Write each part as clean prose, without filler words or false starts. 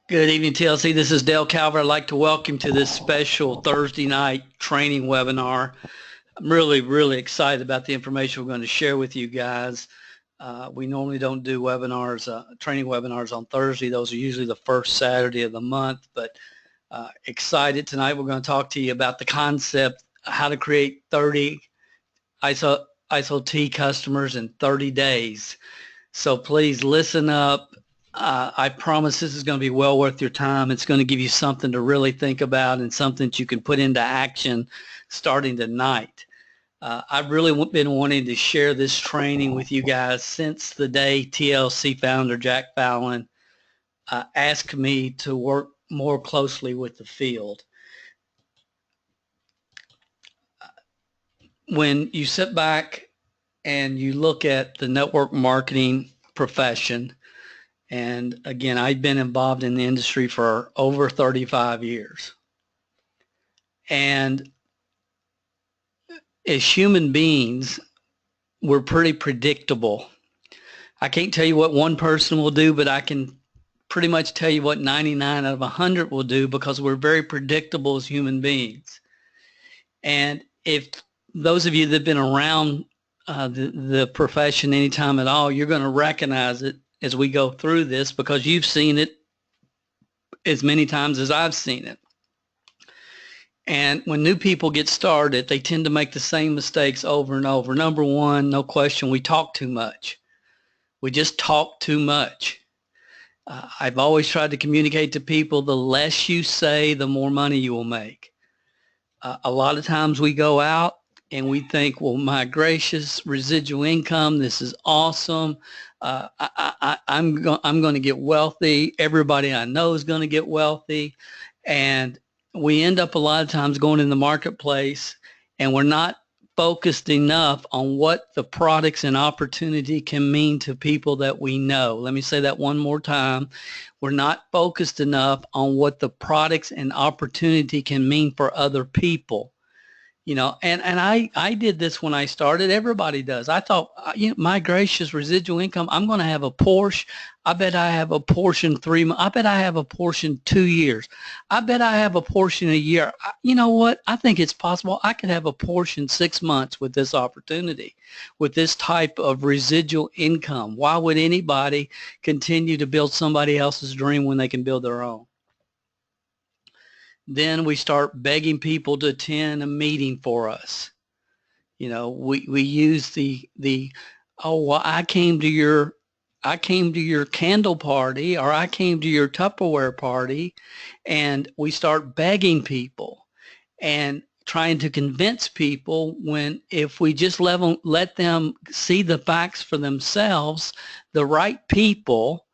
Good evening, TLC. This is Dale Calver. I'd like to welcome you to this special Thursday night training webinar. I'm really excited about the information we're going to share with you guys. We normally don't do webinars, training webinars on Thursday. Those are usually the first Saturday of the month, but excited tonight. We're going to talk to you about the concept, how to create 30 ISO T customers in 30 days. So please listen up. I promise this is going to be well worth your time. It's going to give you something to really think about and something that you can put into action starting tonight. I've really been wanting to share this training with you guys since the day TLC founder Jack Fallon asked me to work more closely with the field. When you sit back and you look at the network marketing profession, and again, I've been involved in the industry for over 35 years. And as human beings, we're pretty predictable. I can't tell you what one person will do, but I can pretty much tell you what 99 out of 100 will do because we're very predictable as human beings. And if those of you that have been around the profession anytime at all, you're going to recognize it as we go through this because you've seen it as many times as I've seen it. And when new people get started, they tend to make the same mistakes over and over. Number one, no question, we talk too much. We just talk too much. I've always tried to communicate to people, the less you say, the more money you will make. A lot of times we go out and we think, well, my gracious, residual income, this is awesome. I'm going to get wealthy. Everybody I know is going to get wealthy. And we end up a lot of times going in the marketplace and we're not focused enough on what the products and opportunity can mean to people that we know. Let me say that one more time. We're not focused enough on what the products and opportunity can mean for other people. You know, and I did this when I started. Everybody does. I thought, you know, my gracious, residual income, I'm going to have a Porsche. I bet I have a Porsche in 3 months. I bet I have a Porsche in 2 years. I bet I have a Porsche in a year. You know what? I think it's possible I could have a Porsche in 6 months with this opportunity, with this type of residual income. Why would anybody continue to build somebody else's dream when they can build their own? Then we start begging people to attend a meeting for us. You know, we use the oh, well, I came to your candle party, or I came to your Tupperware party, and we start begging people and trying to convince people, when if we just let them see the facts for themselves, the right people,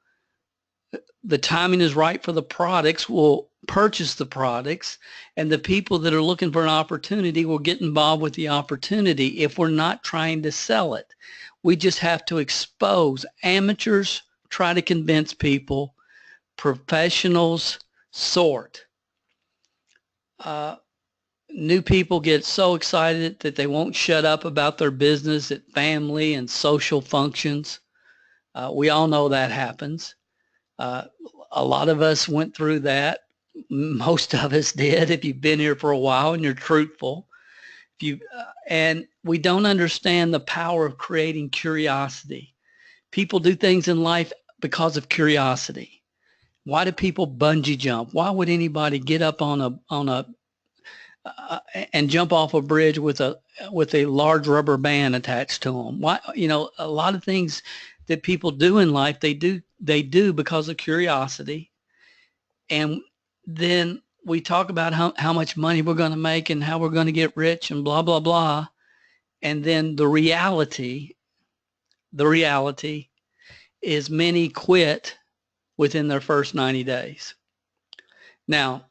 the timing is right for the products, will purchase the products, and the people that are looking for an opportunity will get involved with the opportunity if we're not trying to sell it. We just have to expose. Amateurs try to convince people. Professionals sort. New people get so excited that they won't shut up about their business at family and social functions. We all know that happens. A lot of us went through that. Most of us did, if you've been here for a while and you're truthful. And we don't understand the power of creating curiosity. People do things in life because of curiosity. Why do people bungee jump? Why would anybody get up on a and jump off a bridge with a large rubber band attached to them? Why, you know, a lot of things that people do in life, they do because of curiosity. And then we talk about how much money we're going to make and how we're going to get rich and blah, blah, blah. And then the reality is many quit within their first 90 days. Now,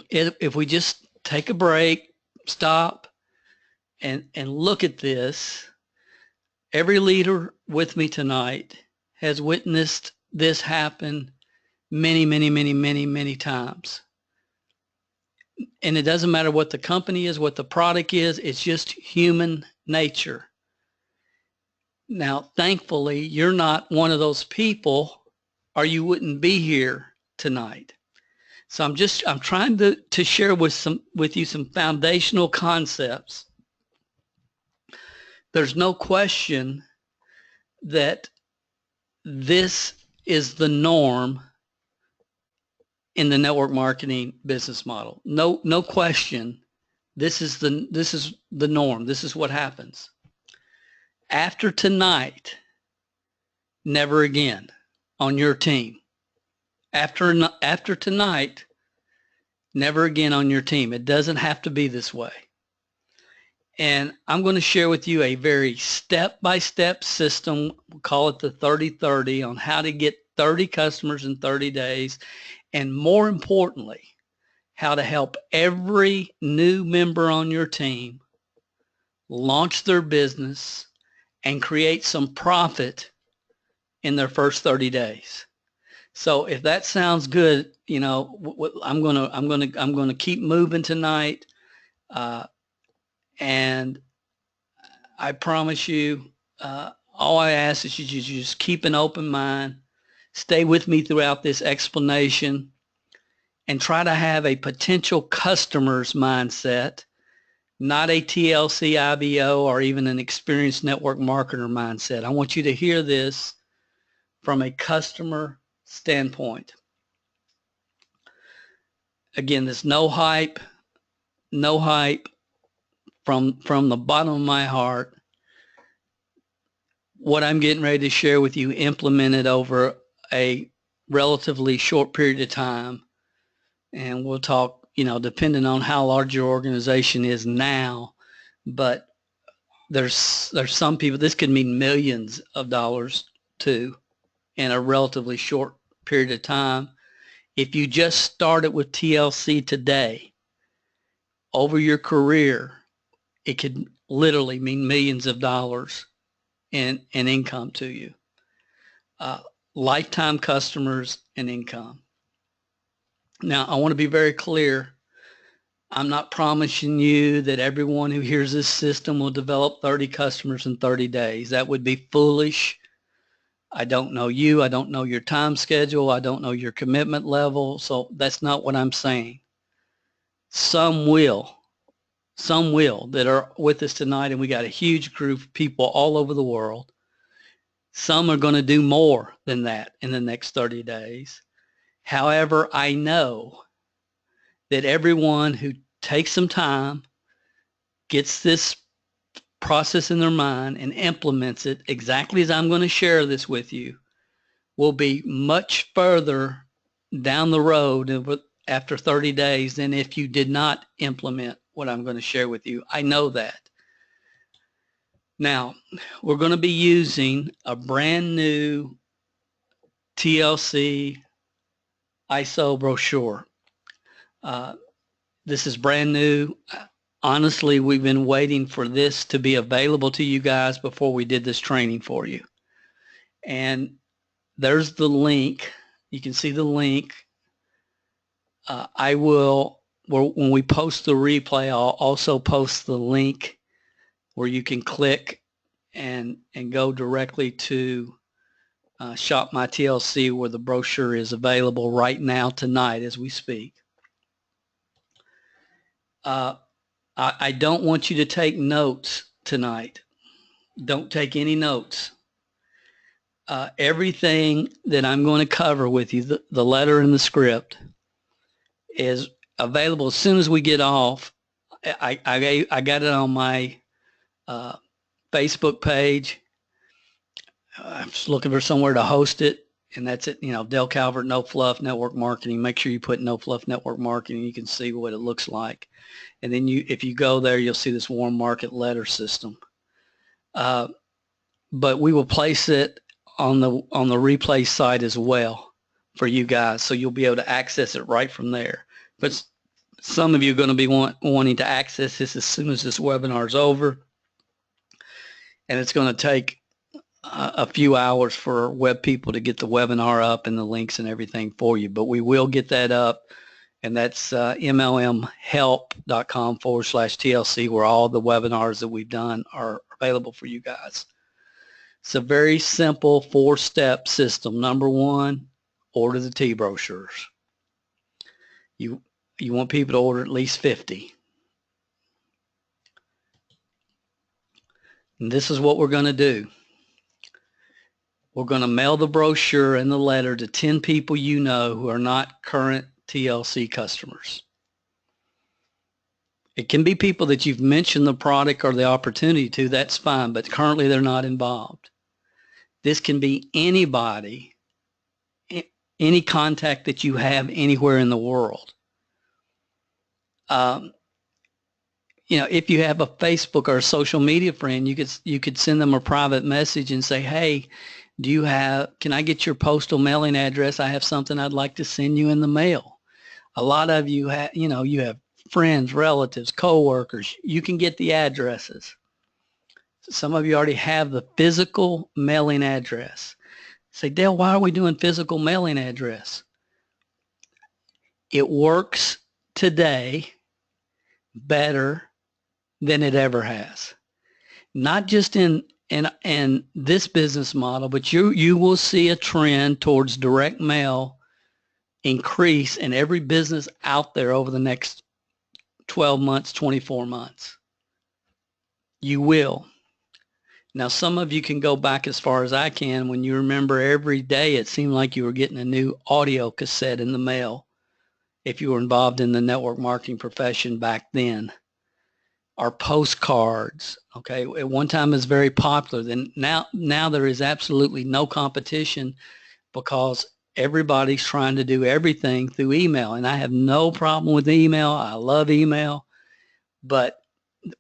if we just take a break, stop, and look at this, every leader with me tonight has witnessed this happen many times. And it doesn't matter what the company is, what the product is, it's just human nature. Now, thankfully, you're not one of those people, or you wouldn't be here tonight. So I'm trying to share with you some foundational concepts. There's no question that this is the norm in the network marketing business model. No question. This is the norm. This is what happens. After tonight, never again on your team. After tonight, never again on your team. It doesn't have to be this way. And I'm going to share with you a very step-by-step system, we'll call it the 30-30, on how to get 30 customers in 30 days, and more importantly, how to help every new member on your team launch their business and create some profit in their first 30 days. So if that sounds good, you know, I'm gonna keep moving tonight, and I promise you, all I ask is you just keep an open mind, stay with me throughout this explanation, and try to have a potential customer's mindset, not a TLC IBO or even an experienced network marketer mindset. I want you to hear this from a customer standpoint. Again, there's no hype from the bottom of my heart. What I'm getting ready to share with you, implemented over a relatively short period of time. And we'll talk, you know, depending on how large your organization is now, but there's some people, this could mean millions of dollars too in a relatively short period of time. If you just started with TLC today, over your career, it could literally mean millions of dollars in income to you. Lifetime customers and income. Now, I want to be very clear. I'm not promising you that everyone who hears this system will develop 30 customers in 30 days. That would be foolish. I don't know you. I don't know your time schedule. I don't know your commitment level. So that's not what I'm saying. Some will that are with us tonight, and we got a huge group of people all over the world. Some are going to do more than that in the next 30 days. However, I know that everyone who takes some time, gets this process in their mind and implements it exactly as I'm going to share this with you, will be much further down the road after 30 days than if you did not implement what I'm going to share with you. I know that. Now, we're going to be using a brand new TLC Iaso brochure. This is brand new. Honestly, we've been waiting for this to be available to you guys before we did this training for you. And there's the link. You can see the link. When we post the replay, I'll also post the link where you can click and go directly to Shop My TLC, where the brochure is available right now tonight as we speak. I don't want you to take notes tonight. Don't take any notes. Everything that I'm going to cover with you, the letter and the script, is available as soon as we get off. I got it on my Facebook page. I'm just looking for somewhere to host it, and that's it. You know, Dale Calvert, No Fluff Network Marketing. Make sure you put No Fluff Network Marketing. You can see what it looks like. And then if you go there, you'll see this warm market letter system. But we will place it on the replay site as well for you guys, so you'll be able to access it right from there. But some of you are going to be wanting to access this as soon as this webinar is over, and it's going to take a few hours for web people to get the webinar up and the links and everything for you. But we will get that up, and that's mlmhelp.com/TLC, where all the webinars that we've done are available for you guys. It's a very simple 4-step system. Number one, order the tea brochures. You want people to order at least 50. And this is what we're going to do. We're going to mail the brochure and the letter to 10 people you know who are not current TLC customers. It can be people that you've mentioned the product or the opportunity to, that's fine, but currently they're not involved. This can be anybody, any contact that you have anywhere in the world. If you have a Facebook or a social media friend, you could send them a private message and say, hey, can I get your postal mailing address? I have something I'd like to send you in the mail. A lot of you have, you have friends, relatives, coworkers. You can get the addresses. Some of you already have the physical mailing address. Say, Dale, why are we doing physical mailing address? It works today better than it ever has. Not just in this business model, but you will see a trend towards direct mail increase in every business out there over the next 12 months, 24 months. You will. Now, some of you can go back as far as I can when you remember every day it seemed like you were getting a new audio cassette in the mail if you were involved in the network marketing profession back then. Our postcards, okay, at one time it was very popular. Then now there is absolutely no competition because everybody's trying to do everything through email. And I have no problem with email. I love email. But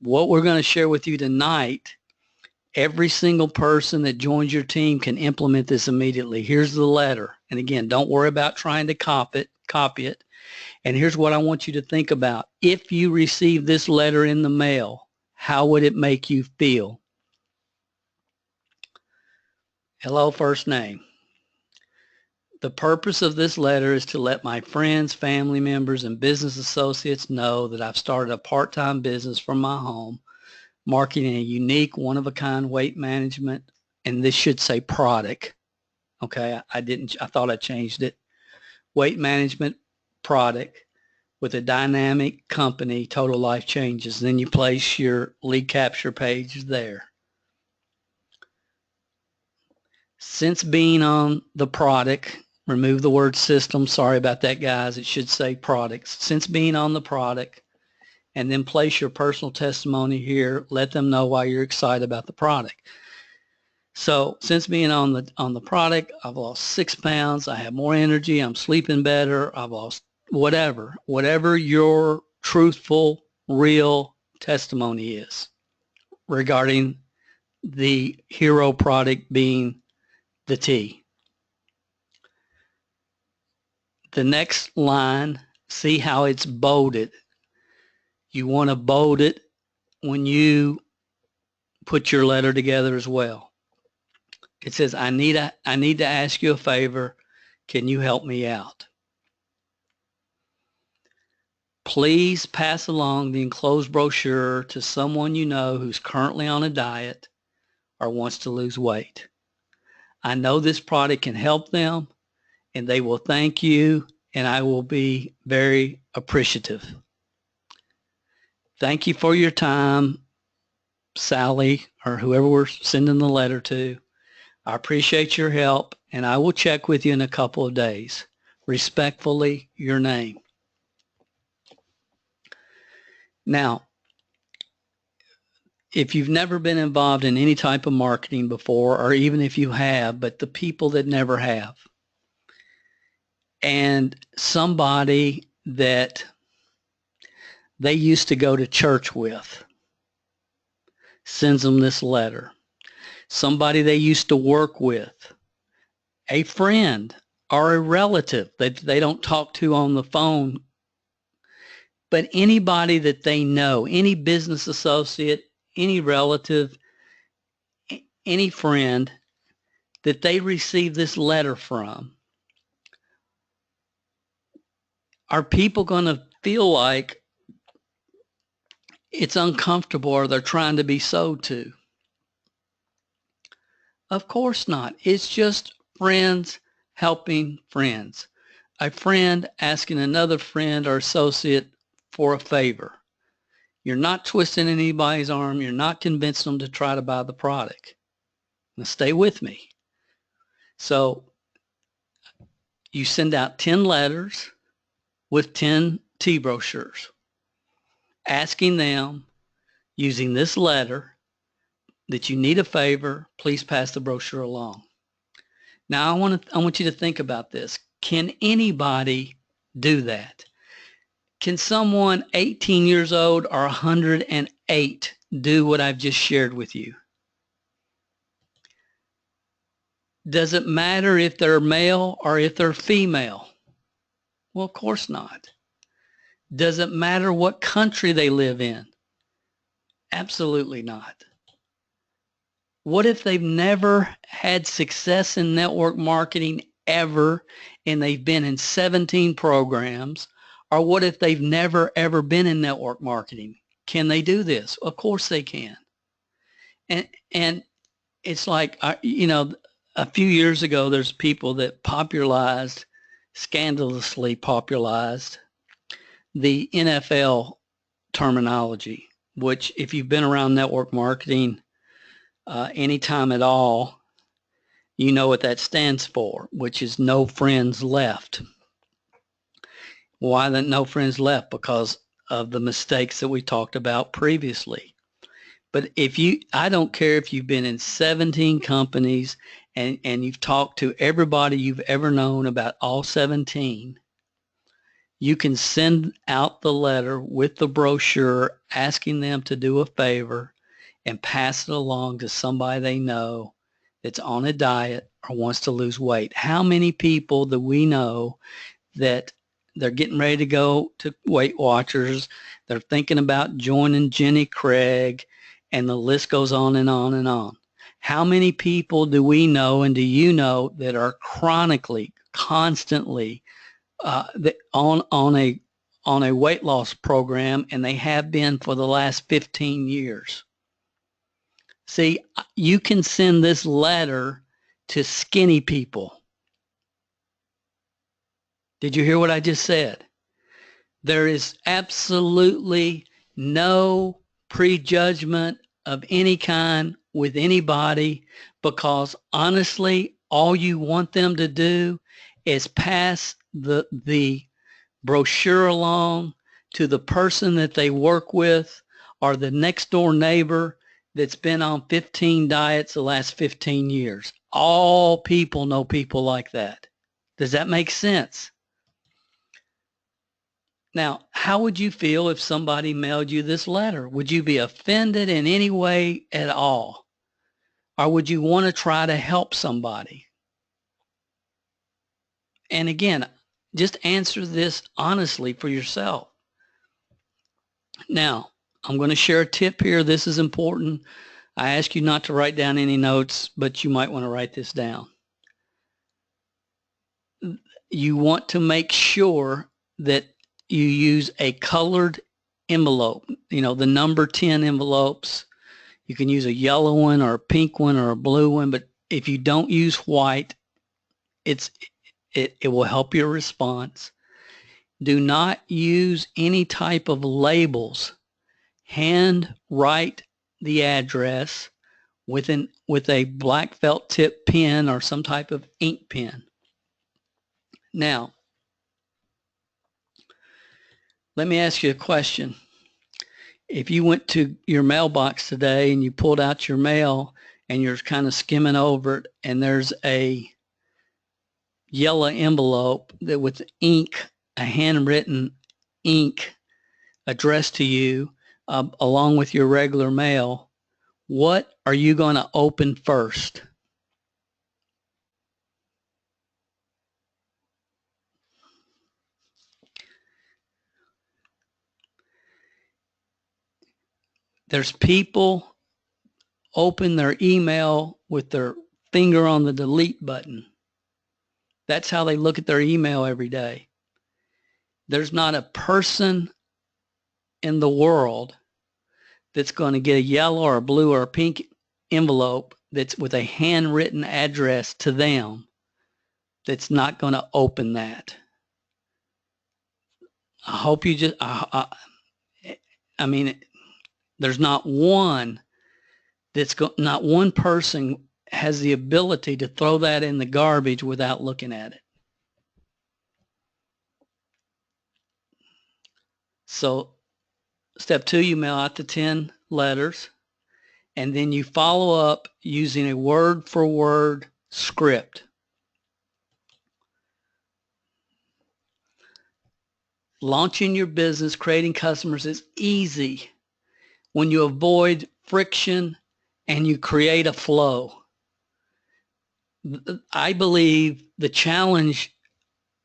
what we're going to share with you tonight, every single person that joins your team can implement this immediately. Here's the letter. And again, don't worry about trying to copy it. And here's what I want you to think about. If you receive this letter in the mail, how would it make you feel? Hello, first name. The purpose of this letter is to let my friends, family members, and business associates know that I've started a part-time business from my home, marketing a unique, one-of-a-kind weight management, and this should say product. Okay, I thought I changed it. Weight management product with a dynamic company, Total Life Changes. Then you place your lead capture page there. Since being on the product, remove the word system. Sorry about that, guys. It should say products. Since being on the product, and then place your personal testimony here. Let them know why you're excited about the product. So since being on the product, I've lost 6 pounds. I have more energy. I'm sleeping better. I've lost whatever your truthful, real testimony is regarding the hero product being the tea. The next line, see how it's bolded. You want to bold it when you put your letter together as well. It says, I need to ask you a favor. Can you help me out? Please pass along the enclosed brochure to someone you know who's currently on a diet or wants to lose weight. I know this product can help them, and they will thank you, and I will be very appreciative. Thank you for your time, Sally, or whoever we're sending the letter to. I appreciate your help, and I will check with you in a couple of days. Respectfully, your name. Now, if you've never been involved in any type of marketing before, or even if you have, but the people that never have, and somebody that they used to go to church with sends them this letter, somebody they used to work with, a friend or a relative that they don't talk to on the phone, but anybody that they know, any business associate, any relative, any friend that they receive this letter from, are people going to feel like it's uncomfortable or they're trying to be sold to? Of course not. It's just friends helping friends. A friend asking another friend or associate for a favor. You're not twisting anybody's arm. You're not convincing them to try to buy the product. Now stay with me. So you send out 10 letters with 10 T-brochures, asking them using this letter that you need a favor, please pass the brochure along. Now I want you to think about this. Can anybody do that? Can someone 18 years old or 108 do what I've just shared with you? Does it matter if they're male or if they're female? Well, of course not. Does it matter what country they live in? Absolutely not. What if they've never had success in network marketing ever, and they've been in 17 programs? Or what if they've never, ever been in network marketing? Can they do this? Of course they can. And it's like, a few years ago, there's people that scandalously popularized the NFL terminology, which if you've been around network marketing anytime at all, you know what that stands for, which is no friends left. Why no friends left? Because of the mistakes that we talked about previously. But I don't care if you've been in 17 companies and you've talked to everybody you've ever known about all 17, you can send out the letter with the brochure asking them to do a favor and pass it along to somebody they know that's on a diet or wants to lose weight. How many people do we know that they're getting ready to go to Weight Watchers, they're thinking about joining Jenny Craig, and the list goes on and on and on? How many people do we know and do you know that are chronically, constantly on a weight loss program, and they have been for the last 15 years? See, you can send this letter to skinny people. Did you hear what I just said? There is absolutely no prejudgment of any kind with anybody, because honestly, all you want them to do is pass the brochure along to the person that they work with or the next door neighbor that's been on 15 diets the last 15 years. All people know people like that. Does that make sense? Now, how would you feel if somebody mailed you this letter? Would you be offended in any way at all? Or would you want to try to help somebody? And again, just answer this honestly for yourself. Now, I'm going to share a tip here. This is important. I ask you not to write down any notes, but you might want to write this down. You want to make sure that you use a colored envelope, the number 10 envelopes. You can use a yellow one or a pink one or a blue one, but if you don't use white, it will help your response. Do not use any type of labels. Hand write the address with a black felt tip pen or some type of ink pen. Now, let me ask you a question. If you went to your mailbox today and you pulled out your mail and you're kind of skimming over it, and there's a yellow envelope that with ink, a handwritten ink addressed to you, along with your regular mail, what are you going to open first? There's people open their email with their finger on the delete button. That's how they look at their email every day. There's not a person in the world that's going to get a yellow or a blue or a pink envelope that's with a handwritten address to them that's not going to open that. I hope you just, I mean, there's not one not one person has the ability to throw that in the garbage without looking at it. So step 2, you mail out the 10 letters, and then you follow up using a word-for-word script. Launching your business, creating customers is easy when you avoid friction and you create a flow. I believe the challenge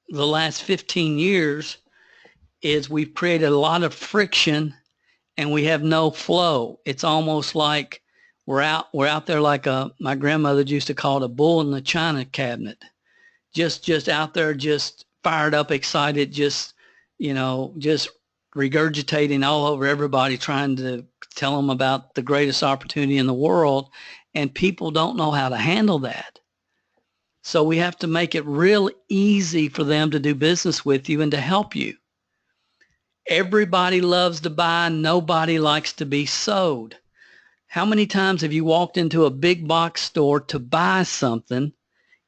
the last 15 years is we've created a lot of friction and we have no flow. It's almost like we're out there like my grandmother used to call it a bull in the china cabinet. Just out there, just fired up, excited, just regurgitating all over everybody, trying to tell them about the greatest opportunity in the world, and people don't know how to handle that. So we have to make it real easy for them to do business with you and to help you. Everybody loves to buy. Nobody likes to be sold. How many times have you walked into a big box store to buy something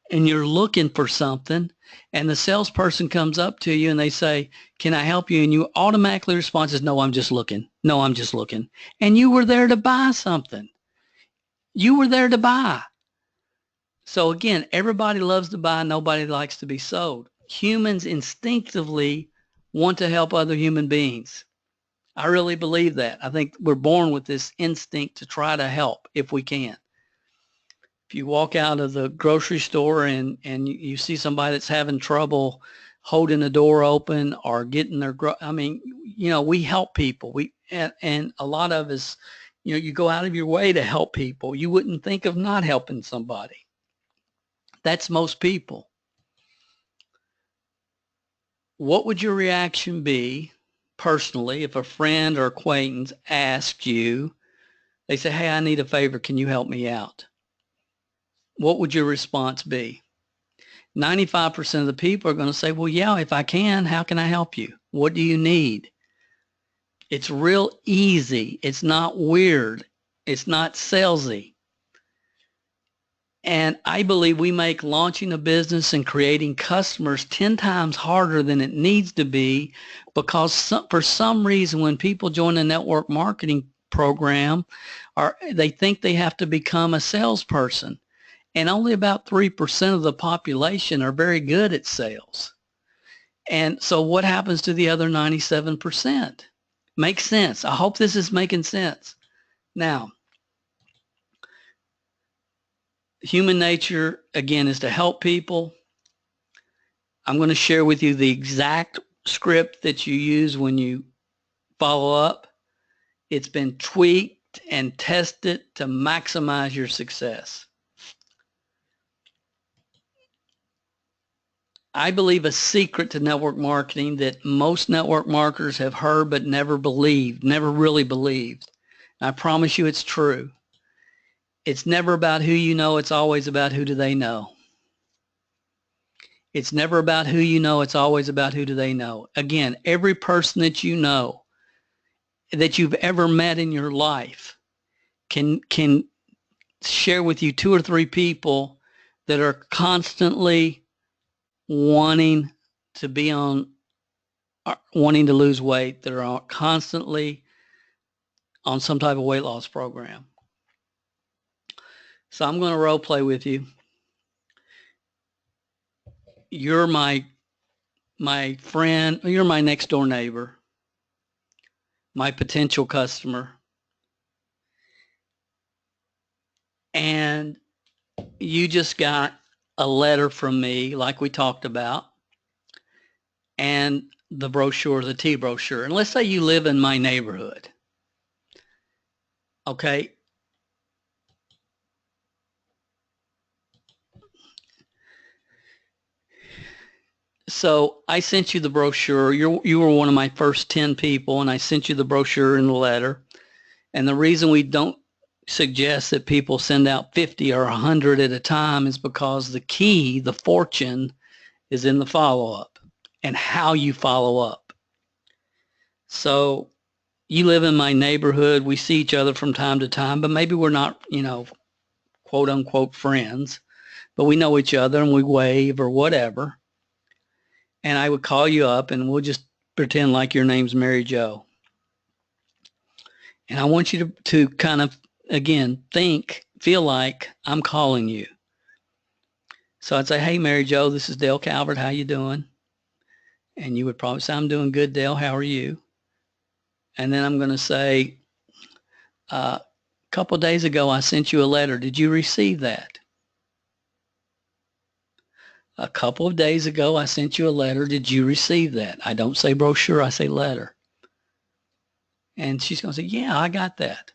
and you're looking for something and the salesperson comes up to you and they say, "Can I help you?" And you automatically respond is, "No, I'm just looking. No, I'm just looking." And you were there to buy something. You were there to buy. So again, everybody loves to buy. Nobody likes to be sold. Humans instinctively want to help other human beings. I really believe that. I think we're born with this instinct to try to help if we can. If you walk out of the grocery store and you see somebody that's having trouble holding the door open or getting their, we help people. And a lot of us, you go out of your way to help people. You wouldn't think of not helping somebody. That's most people. What would your reaction be personally if a friend or acquaintance asked you, they say, "Hey, I need a favor. Can you help me out?" What would your response be? 95% of the people are going to say, "Well, yeah, if I can, how can I help you? What do you need?" It's real easy. It's not weird. It's not salesy. And I believe we make launching a business and creating customers 10 times harder than it needs to be because for some reason when people join a network marketing program, they think they have to become a salesperson. And only about 3% of the population are very good at sales. And so what happens to the other 97%? Makes sense. I hope this is making sense. Now, human nature, again, is to help people. I'm going to share with you the exact script that you use when you follow up. It's been tweaked and tested to maximize your success. I believe a secret to network marketing that most network marketers have heard but never believed, never really believed. I promise you it's true. It's never about who you know, it's always about who do they know. It's never about who you know, it's always about who do they know. Again, every person that you know, that you've ever met in your life can share with you 2 or 3 people that are constantly wanting to lose weight, that are constantly on some type of weight loss program. So I'm going to role play with you. You're my friend, you're my next door neighbor, my potential customer. And you just got a letter from me like we talked about and the brochure, the T-brochure. And let's say you live in my neighborhood. Okay. So I sent you the brochure. You were one of my first 10 people, and I sent you the brochure and the letter. And the reason we don't suggest that people send out 50 or 100 at a time is because the key, the fortune, is in the follow-up and how you follow up. So you live in my neighborhood. We see each other from time to time, but maybe we're not, quote unquote friends, but we know each other and we wave or whatever. And I would call you up and we'll just pretend like your name's Mary Jo. And I want you to kind of, again, feel like I'm calling you. So I'd say, hey, Mary Jo, this is Dale Calvert. How you doing? And you would probably say, I'm doing good, Dale. How are you? And then I'm going to say, a couple of days ago, I sent you a letter. Did you receive that? A couple of days ago, I sent you a letter. Did you receive that? I don't say brochure. I say letter. And she's going to say, yeah, I got that.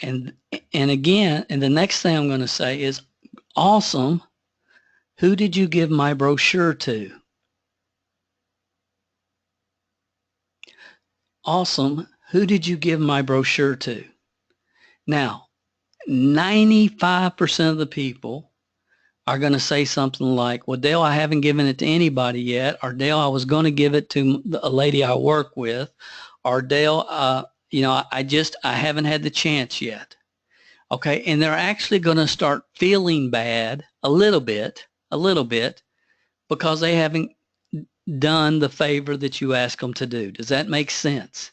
And again, and the next thing I'm going to say is, awesome. Who did you give my brochure to? Awesome. Who did you give my brochure to? Now, 95% of the people are going to say something like, well, Dale, I haven't given it to anybody yet, or Dale, I was going to give it to a lady I work with, or Dale, I haven't had the chance yet. Okay, and they're actually going to start feeling bad a little bit, because they haven't done the favor that you ask them to do. Does that make sense?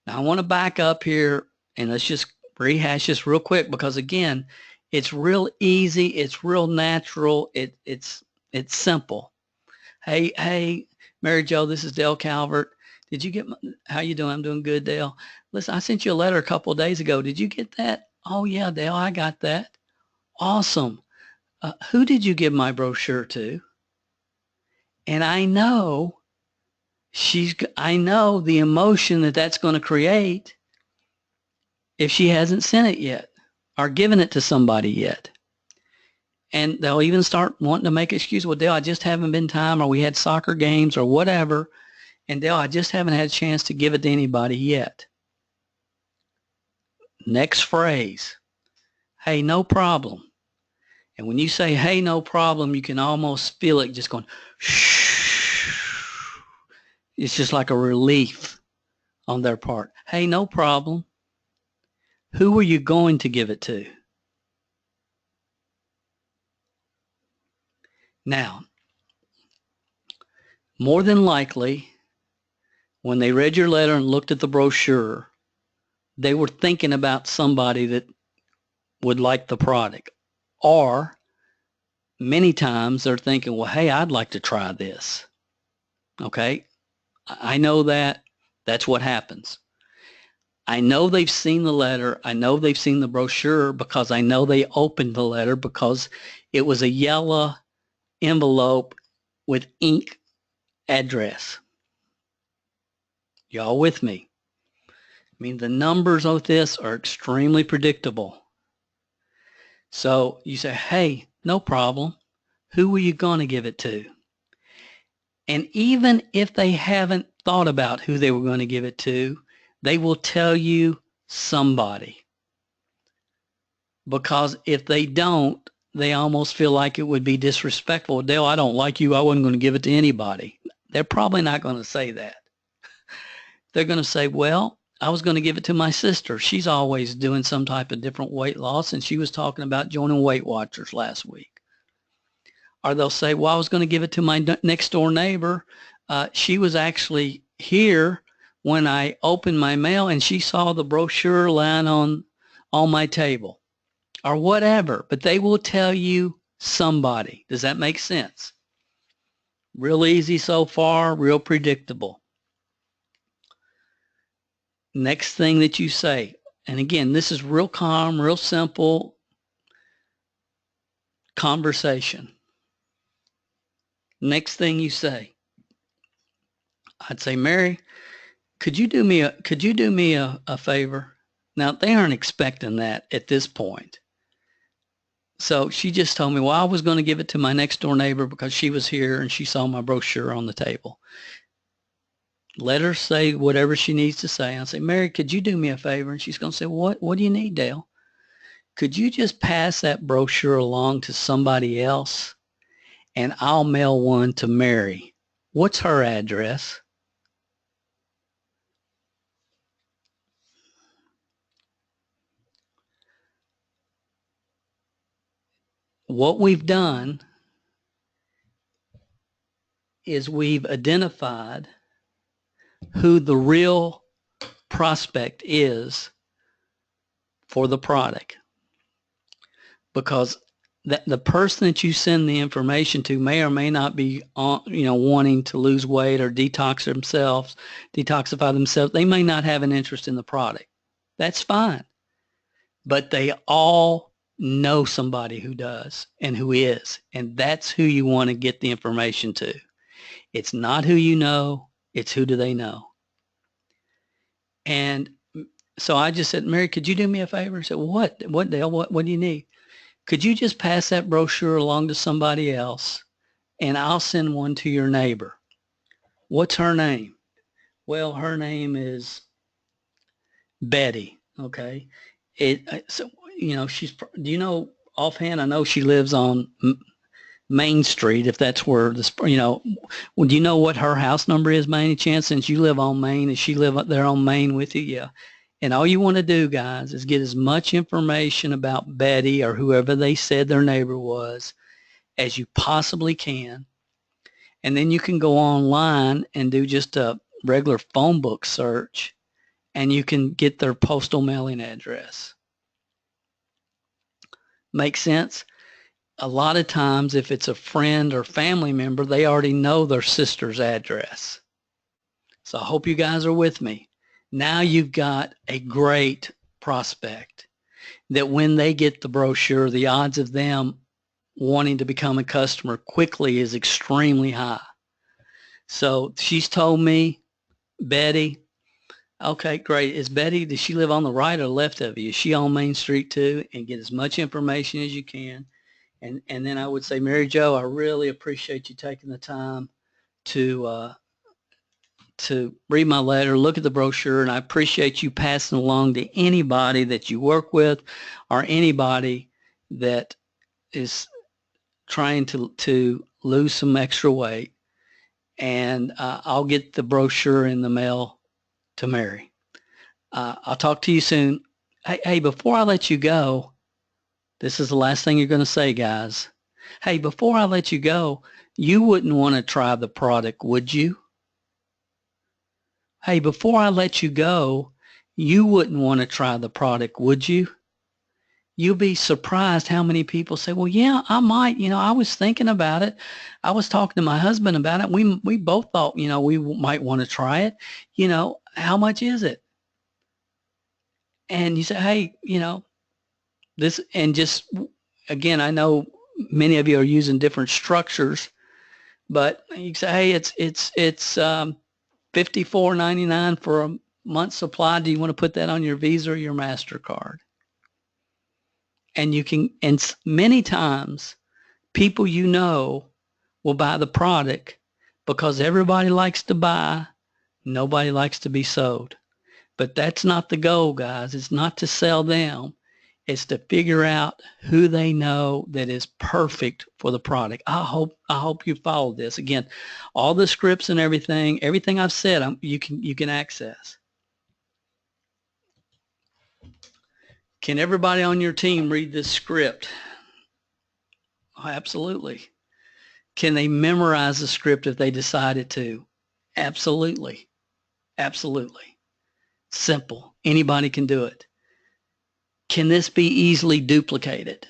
Now, I want to back up here and let's just rehash this real quick, because again, it's real easy. It's real natural. It's simple. Hey, Mary Jo, this is Dale Calvert. Did you get how you doing? I'm doing good, Dale. Listen, I sent you a letter a couple of days ago. Did you get that? Oh, yeah, Dale, I got that. Awesome. Who did you give my brochure to? And I know the emotion that's going to create if she hasn't sent it yet or given it to somebody yet. And they'll even start wanting to make excuses. Well, Dale, I just haven't been time, or we had soccer games or whatever. And Dale, I just haven't had a chance to give it to anybody yet. Next phrase, hey, no problem. And when you say, hey, no problem, you can almost feel it just going, shh. It's just like a relief on their part. Hey, no problem. Who are you going to give it to? Now, more than likely, when they read your letter and looked at the brochure, they were thinking about somebody that would like the product. Or many times they're thinking, well, hey, I'd like to try this. Okay, I know that's what happens. I know they've seen the letter. I know they've seen the brochure because I know they opened the letter because it was a yellow envelope with ink address. Y'all with me? I mean, the numbers of this are extremely predictable. So you say, hey, no problem. Who are you going to give it to? And even if they haven't thought about who they were going to give it to, they will tell you somebody. Because if they don't, they almost feel like it would be disrespectful. Dale, I don't like you. I wasn't going to give it to anybody. They're probably not going to say that. They're going to say, well, I was going to give it to my sister. She's always doing some type of different weight loss, and she was talking about joining Weight Watchers last week. Or they'll say, well, I was going to give it to my next door neighbor. She was actually here when I opened my mail, and she saw the brochure lying on my table, or whatever. But they will tell you somebody. Does that make sense? Real easy so far, real predictable. Next thing that you say, and again, this is real calm, real simple conversation. Next thing you say, I'd say, Mary, could you do me a favor? Now, they aren't expecting that at this point. So she just told me, well, I was going to give it to my next door neighbor because she was here and she saw my brochure on the table. Let her say whatever she needs to say. I'll say, Mary, could you do me a favor? And she's going to say, what do you need, Dale? Could you just pass that brochure along to somebody else? and I'll mail one to Mary. What's her address? What we've done is we've identified who the real prospect is for the product, because the person that you send the information to may or may not be wanting to lose weight or detoxify themselves. They may not have an interest in the product. That's fine. But they all know somebody who does and who is, and that's who you want to get the information to. It's not who you know, it's who do they know. And so I just said, Mary, could you do me a favor? I said, what, Dale, what do you need? Could you just pass that brochure along to somebody else, and I'll send one to your neighbor? What's her name? Well, her name is Betty. Okay. So, she's, do you know offhand? I know she lives on Main Street, if that's where this, do you know what her house number is by any chance? Since you live on Main, and she live up there on Main with you? Yeah. And all you want to do, guys, is get as much information about Betty or whoever they said their neighbor was as you possibly can. And then you can go online and do just a regular phone book search, and you can get their postal mailing address. Make sense? A lot of times, if it's a friend or family member, they already know their sister's address. So I hope you guys are with me. Now you've got a great prospect that when they get the brochure, the odds of them wanting to become a customer quickly is extremely high. So she's told me, Betty, okay, great. Is Betty, does she live on the right or left of you? Is she on Main Street too? And get as much information as you can. And then I would say, Mary Jo, I really appreciate you taking the time to read my letter, look at the brochure, and I appreciate you passing along to anybody that you work with or anybody that is trying to lose some extra weight. And I'll get the brochure in the mail to Mary. I'll talk to you soon. Hey, before I let you go, this is the last thing you're going to say, guys. Hey, before I let you go, you wouldn't want to try the product, would you? Hey, before I let you go, you wouldn't want to try the product, would you? You'll be surprised how many people say, well, yeah, I might. I was thinking about it. I was talking to my husband about it. We both thought, we might want to try it. How much is it? And you say, hey, this, and just, again, I know many of you are using different structures, but you say, hey, it's $54.99 for a month's supply. Do you want to put that on your Visa or your MasterCard? And you can, and many times people will buy the product because everybody likes to buy, nobody likes to be sold. But that's not the goal, guys. It's not to sell them. It's to figure out who they know that is perfect for the product. I hope you follow this. Again, all the scripts and everything I've said, you can access. Can everybody on your team read this script? Oh, absolutely. Can they memorize the script if they decided to? Absolutely. Absolutely. Simple. Anybody can do it. Can this be easily duplicated?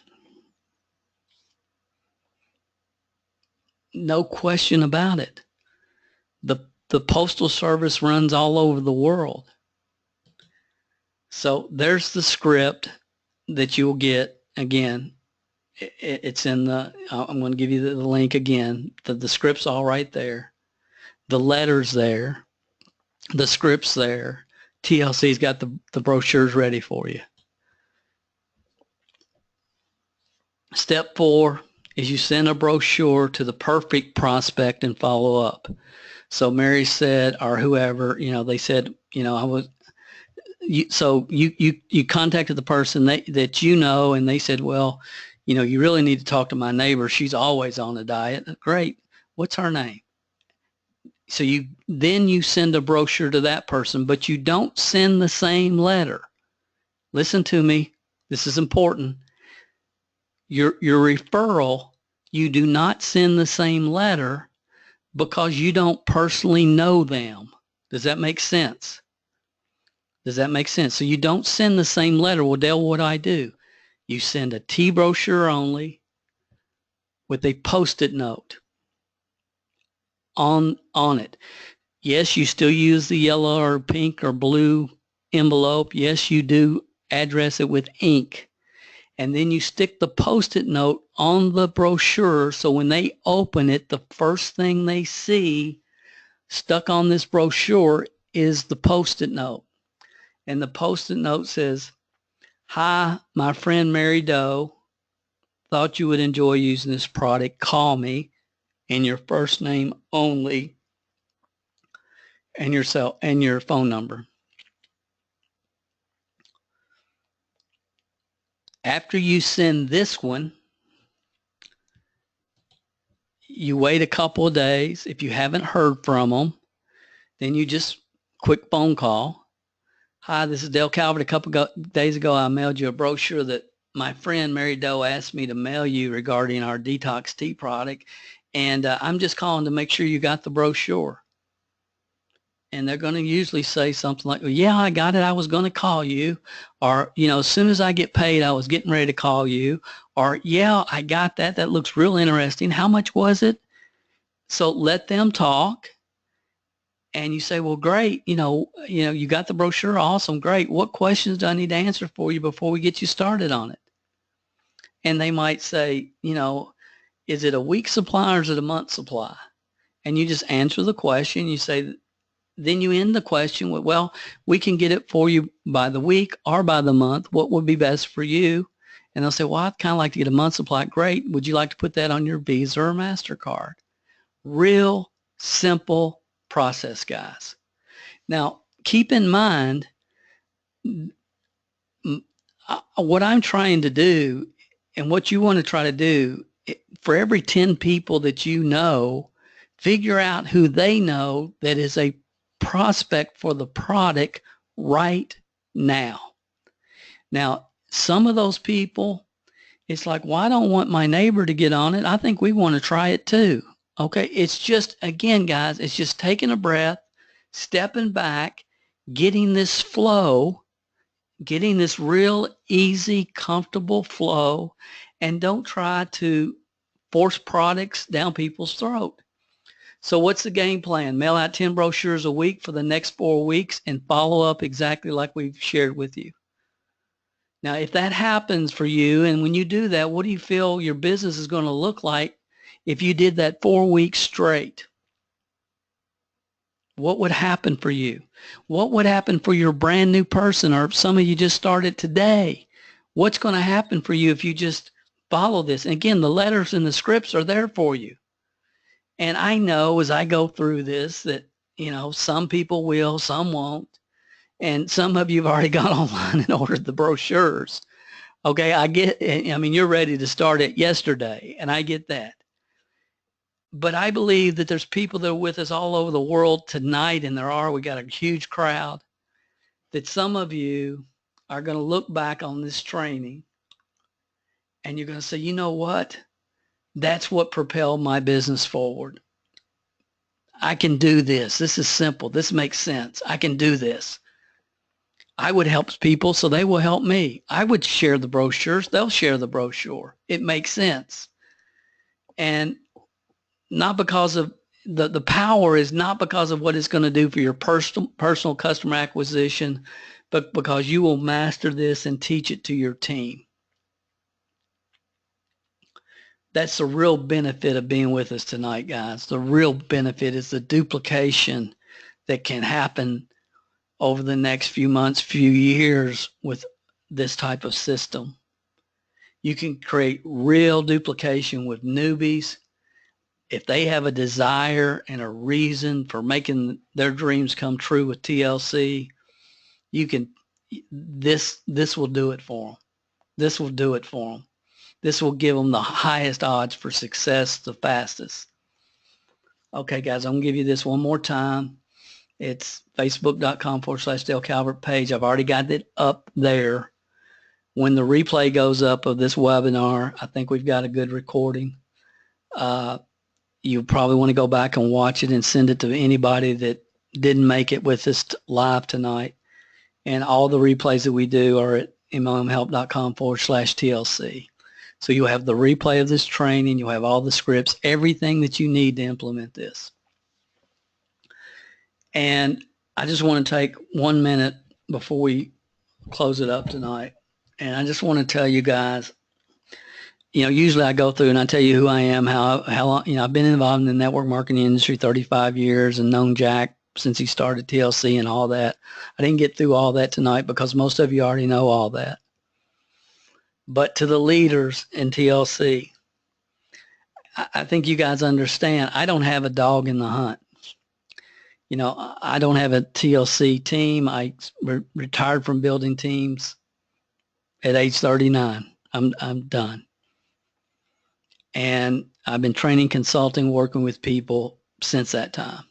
No question about it. The Postal Service runs all over the world. So there's the script that you'll get. Again, it's in I'm going to give you the link again. The script's all right there. The letter's there. The script's there. TLC's got the brochures ready for you. Step 4 is you send a brochure to the perfect prospect and follow up. So Mary said, or whoever, they said, so you contacted the person that and they said, well, You know, you really need to talk to my neighbor. She's always on a diet. Great. What's her name? So you send a brochure to that person, but you don't send the same letter. Listen to me. This is important. Your referral, you do not send the same letter because you don't personally know them. Does that make sense? Does that make sense? So you don't send the same letter. Well, Dale, what do I do? You send a tea brochure only with a Post-it note on it. Yes, you still use the yellow or pink or blue envelope. Yes, you do address it with ink. And then you stick the Post-it note on the brochure so when they open it, the first thing they see stuck on this brochure is the Post-it note. And the Post-it note says, "Hi, my friend Mary Doe. Thought you would enjoy using this product. Call me in your first name only and your phone number." After you send this one, you wait a couple of days. If you haven't heard from them, then you just quick phone call. "Hi, this is Dale Calvert. A couple of days ago, I mailed you a brochure that my friend Mary Doe asked me to mail you regarding our detox tea product. And I'm just calling to make sure you got the brochure." And they're going to usually say something like, "Well, yeah, I got it. I was going to call you." Or, you know, "As soon as I get paid, I was getting ready to call you." Or, "Yeah, I got that. That looks real interesting. How much was it?" So let them talk. And you say, "Well, great. You got the brochure. Awesome. Great. What questions do I need to answer for you before we get you started on it?" And they might say, "Is it a week supply or is it a month supply?" And you just answer the question. You say, then you end the question with, "Well, we can get it for you by the week or by the month. What would be best for you?" And they'll say, "Well, I'd kind of like to get a month supply." "Great. Would you like to put that on your Visa or MasterCard?" Real simple process, guys. Now, keep in mind, what I'm trying to do and what you want to try to do, for every 10 people that you know, figure out who they know that is a prospect for the product right now. Now, some of those people, it's like, "Well, I don't want my neighbor to get on it. I think we want to try it too." Okay. It's just, again, guys, it's just taking a breath, stepping back, getting this flow, getting this real easy, comfortable flow, and don't try to force products down people's throat. So what's the game plan? Mail out 10 brochures a week for the next 4 weeks and follow up exactly like we've shared with you. Now, if that happens for you, and when you do that, what do you feel your business is going to look like if you did that 4 weeks straight? What would happen for you? What would happen for your brand new person, or some of you just started today? What's going to happen for you if you just follow this? And again, the letters and the scripts are there for you. And I know as I go through this that, some people will, some won't. And some of you have already gone online and ordered the brochures. Okay, you're ready to start it yesterday, and I get that. But I believe that there's people that are with us all over the world tonight, and we got a huge crowd, that some of you are going to look back on this training and you're going to say, "You know what? That's what propelled my business forward. I can do this. This is simple. This makes sense. I can do this. I would help people, so they will help me. I would share the brochures. They'll share the brochure. It makes sense." And not because of the power is not because of what it's going to do for your personal customer acquisition, but because you will master this and teach it to your team. That's the real benefit of being with us tonight, guys. The real benefit is the duplication that can happen over the next few months, few years with this type of system. You can create real duplication with newbies. If they have a desire and a reason for making their dreams come true with TLC, this will do it for them. This will do it for them. This will give them the highest odds for success the fastest. Okay, guys, I'm going to give you this one more time. It's facebook.com/Dale Calvert page. I've already got it up there. When the replay goes up of this webinar, I think we've got a good recording. You probably want to go back and watch it and send it to anybody that didn't make it with us live tonight. And all the replays that we do are at MLMhelp.com/TLC. So you'll have the replay of this training. You'll have all the scripts, everything that you need to implement this. And I just want to take 1 minute before we close it up tonight. And I just want to tell you guys, usually I go through and I tell you who I am, how long, I've been involved in the network marketing industry 35 years and known Jack since he started TLC and all that. I didn't get through all that tonight because most of you already know all that. But to the leaders in TLC, I think you guys understand, I don't have a dog in the hunt. I don't have a TLC team. I retired from building teams at age 39. I'm done. And I've been training, consulting, working with people since that time.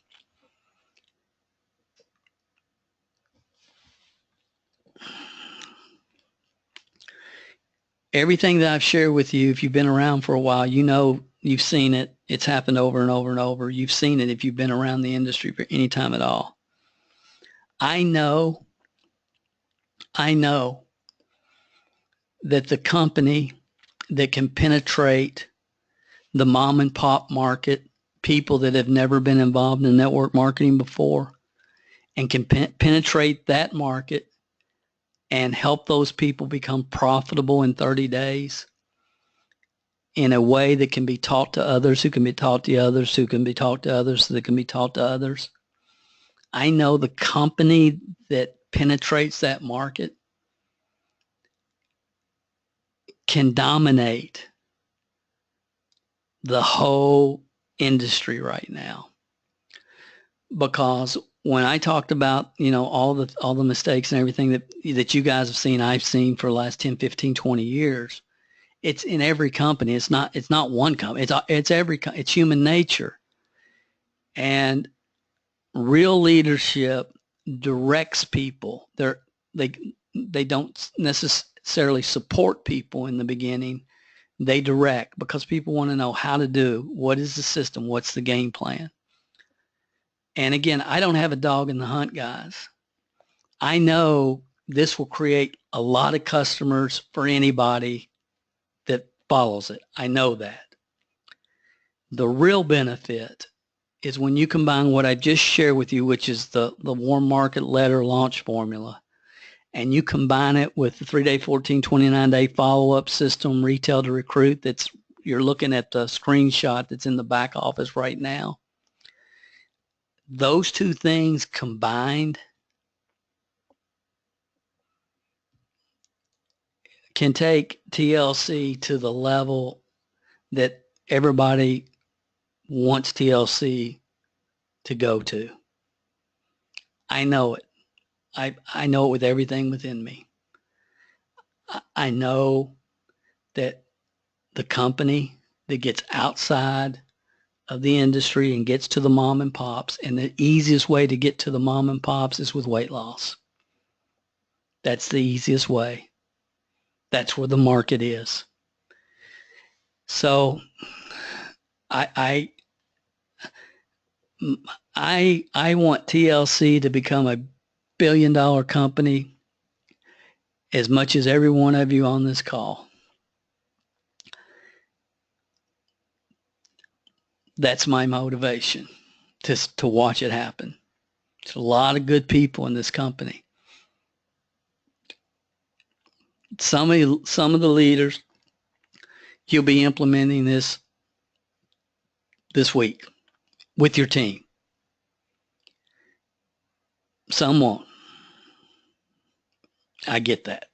Everything that I've shared with you, if you've been around for a while, you've seen it. It's happened over and over and over. You've seen it if you've been around the industry for any time at all. I know that the company that can penetrate the mom and pop market, people that have never been involved in network marketing before, and can penetrate that market and help those people become profitable in 30 days in a way that can be taught to others, who can be taught to others, who can be taught to others, so that can be taught to others. I know the company that penetrates that market can dominate the whole industry right now. Because when I talked about, all the mistakes and everything that you guys have seen, I've seen for the last 10, 15, 20 years, it's in every company. It's not one company. It's human nature. And real leadership directs people. They don't necessarily support people in the beginning. They direct, because people want to know how to do, what is the system, what's the game plan. And again, I don't have a dog in the hunt, guys. I know this will create a lot of customers for anybody that follows it. I know that. The real benefit is when you combine what I just shared with you, which is the warm market letter launch formula, and you combine it with the 3-day, 14, 29-day follow-up system, retail to recruit, you're looking at the screenshot that's in the back office right now. Those two things combined can take TLC to the level that everybody wants TLC to go to. I know it. I know it with everything within me. I know that the company that gets outside of the industry and gets to the mom and pops, and the easiest way to get to the mom and pops is with weight loss. That's the easiest way. That's where the market is. So I want TLC to become a billion-dollar company as much as every one of you on this call. That's my motivation, to watch it happen. There's a lot of good people in this company. Some of the leaders, you'll be implementing this week with your team. Some won't. I get that.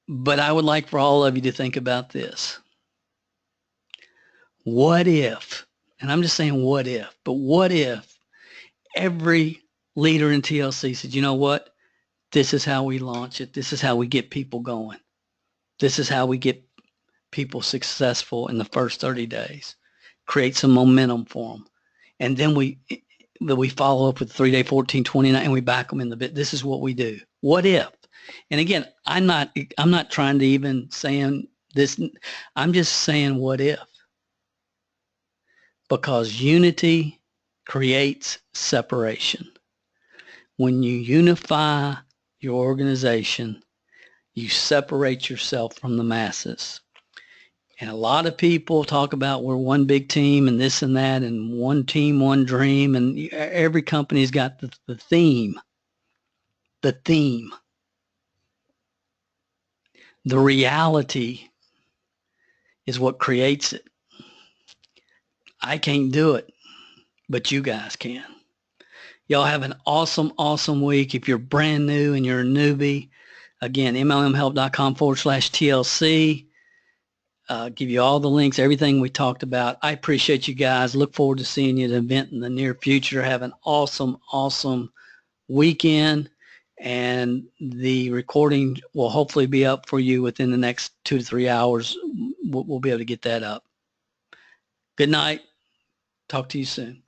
But I would like for all of you to think about this. What if, and I'm just saying what if, but what if every leader in TLC said, you know what? This is how we launch it. This is how we get people going. This is how we get people successful in the first 30 days. Create some momentum for them. And then we follow up with 3-day, 14, 29, and we back them in the bit. This is what we do. What if? And again, I'm not trying to even saying this. I'm just saying what if. Because unity creates separation. When you unify your organization, you separate yourself from the masses. And a lot of people talk about we're one big team and this and that and one team, one dream. And every company's got the theme. The theme. The reality is what creates it. I can't do it, but you guys can. Y'all have an awesome, awesome week. If you're brand new and you're a newbie, again, MLMhelp.com/TLC. Give you all the links, everything we talked about. I appreciate you guys. Look forward to seeing you at an event in the near future. Have an awesome, awesome weekend. And the recording will hopefully be up for you within the next 2 to 3 hours. We'll be able to get that up. Good night. Talk to you soon.